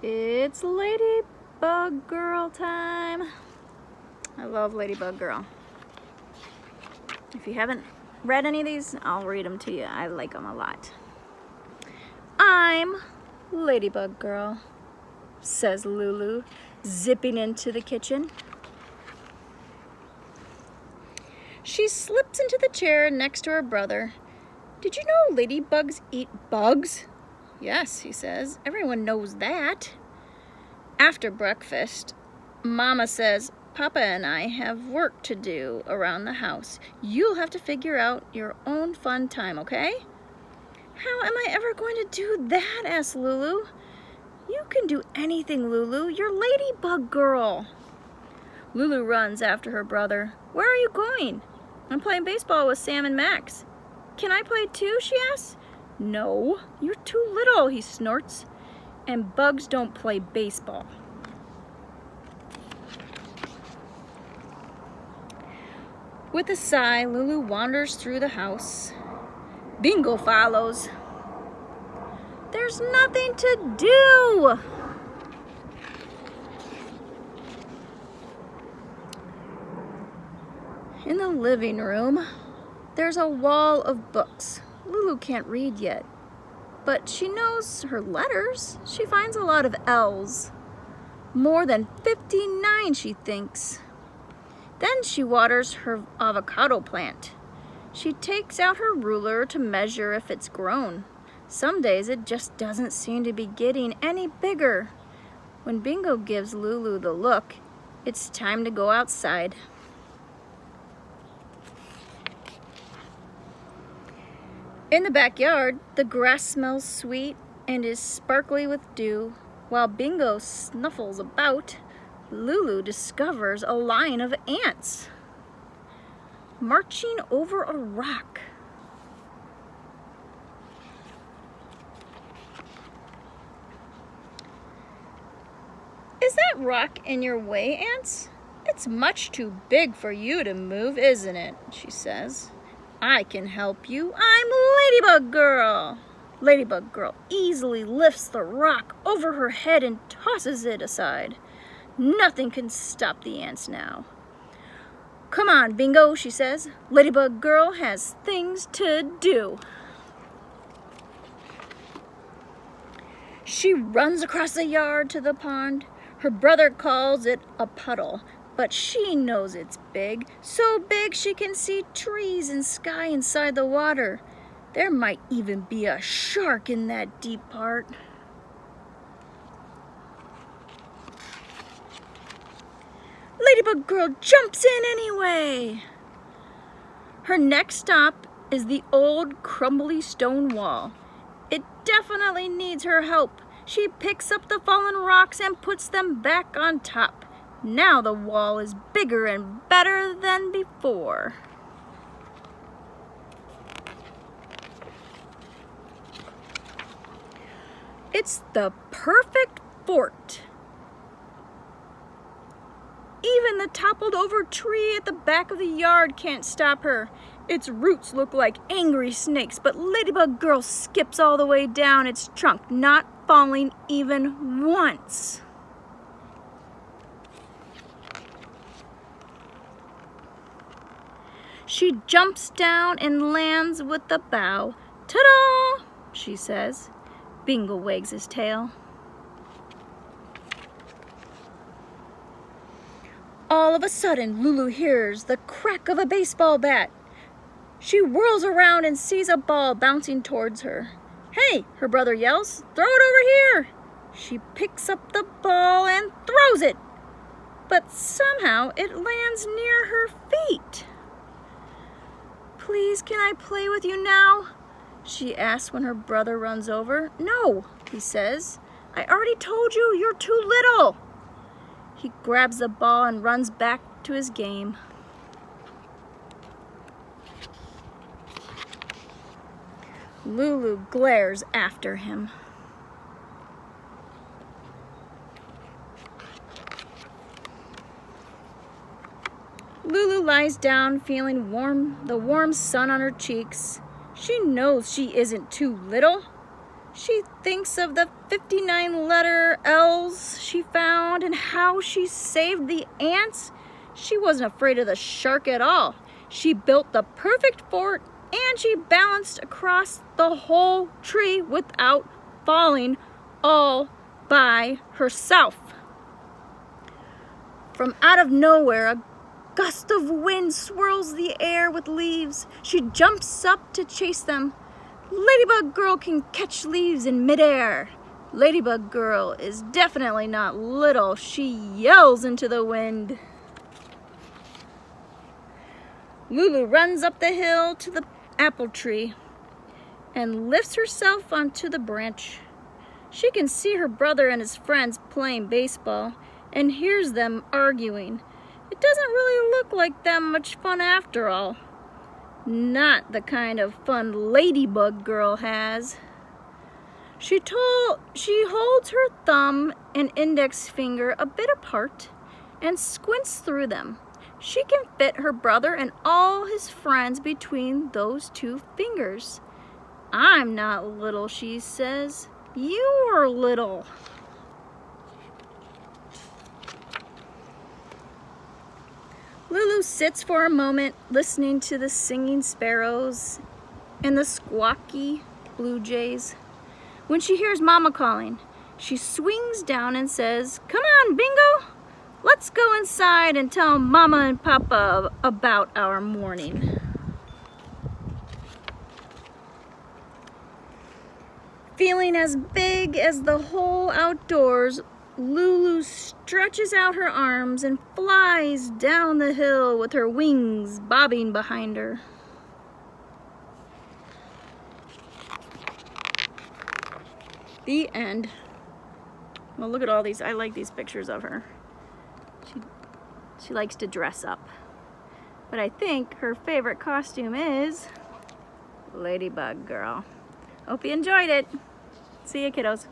It's Ladybug Girl time. I love Ladybug Girl. If you haven't read any of these, I'll read them to you. I like them a lot. I'm Ladybug Girl, says Lulu, zipping into the kitchen. She slips into the chair next to her brother. Did you know ladybugs eat bugs? Yes, he says. Everyone knows that. After breakfast, Mama says, Papa and I have work to do around the house. You'll have to figure out your own fun time, okay? How am I ever going to do that? Asked Lulu. You can do anything, Lulu. You're Ladybug Girl. Lulu runs after her brother. Where are you going? I'm playing baseball with Sam and Max. Can I play too? She asks. No, you're too little, he snorts. And bugs don't play baseball. With a sigh, Lulu wanders through the house. Bingo follows. There's nothing to do. In the living room, there's a wall of books. Lulu can't read yet, but she knows her letters. She finds a lot of L's. More than 59, she thinks. Then she waters her avocado plant. She takes out her ruler to measure if it's grown. Some days it just doesn't seem to be getting any bigger. When Bingo gives Lulu the look, it's time to go outside. In the backyard, the grass smells sweet and is sparkly with dew. While Bingo snuffles about, Lulu discovers a line of ants marching over a rock. Is that rock in your way, ants? It's much too big for you to move, isn't it? She says. I can help you. I'm Ladybug Girl. Ladybug Girl easily lifts the rock over her head and tosses it aside. Nothing can stop the ants now. Come on, Bingo, she says. Ladybug Girl has things to do. She runs across the yard to the pond. Her brother calls it a puddle, but she knows it's big, so big she can see trees and sky inside the water. There might even be a shark in that deep part. Ladybug Girl jumps in anyway. Her next stop is the old crumbly stone wall. It definitely needs her help. She picks up the fallen rocks and puts them back on top. Now the wall is bigger and better than before. It's the perfect fort. Even the toppled over tree at the back of the yard can't stop her. Its roots look like angry snakes, but Ladybug Girl skips all the way down its trunk, not falling even once. She jumps down and lands with the bow. Ta-da! She says. Bingo wags his tail. All of a sudden, Lulu hears the crack of a baseball bat. She whirls around and sees a ball bouncing towards her. Hey, her brother yells, throw it over here. She picks up the ball and throws it, but somehow it lands near her feet. Please, can I play with you now? She asks when her brother runs over. No, he says. I already told you you're too little. He grabs the ball and runs back to his game. Lulu glares after him. Lulu lies down, feeling warm, the warm sun on her cheeks. She knows she isn't too little. She thinks of the 59 letter L's she found and how she saved the ants. She wasn't afraid of the shark at all. She built the perfect fort and she balanced across the whole tree without falling, all by herself. From out of nowhere, a gust of wind swirls the air with leaves. She jumps up to chase them. Ladybug Girl can catch leaves in midair. Ladybug Girl is definitely not little. She yells into the wind. Lulu runs up the hill to the apple tree and lifts herself onto the branch. She can see her brother and his friends playing baseball and hears them arguing. It doesn't really look like that much fun after all. Not the kind of fun Ladybug Girl has. She holds her thumb and index finger a bit apart and squints through them. She can fit her brother and all his friends between those two fingers. I'm not little, she says. You are little. Lulu sits for a moment listening to the singing sparrows and the squawky blue jays. When she hears Mama calling, she swings down and says, "Come on, Bingo! Let's go inside and tell Mama and Papa about our morning." Feeling as big as the whole outdoors, Lulu stretches out her arms and flies down the hill with her wings bobbing behind her. The end. Well, look at all these. I like these pictures of her. She likes to dress up. But I think her favorite costume is Ladybug Girl. Hope you enjoyed it. See you, kiddos.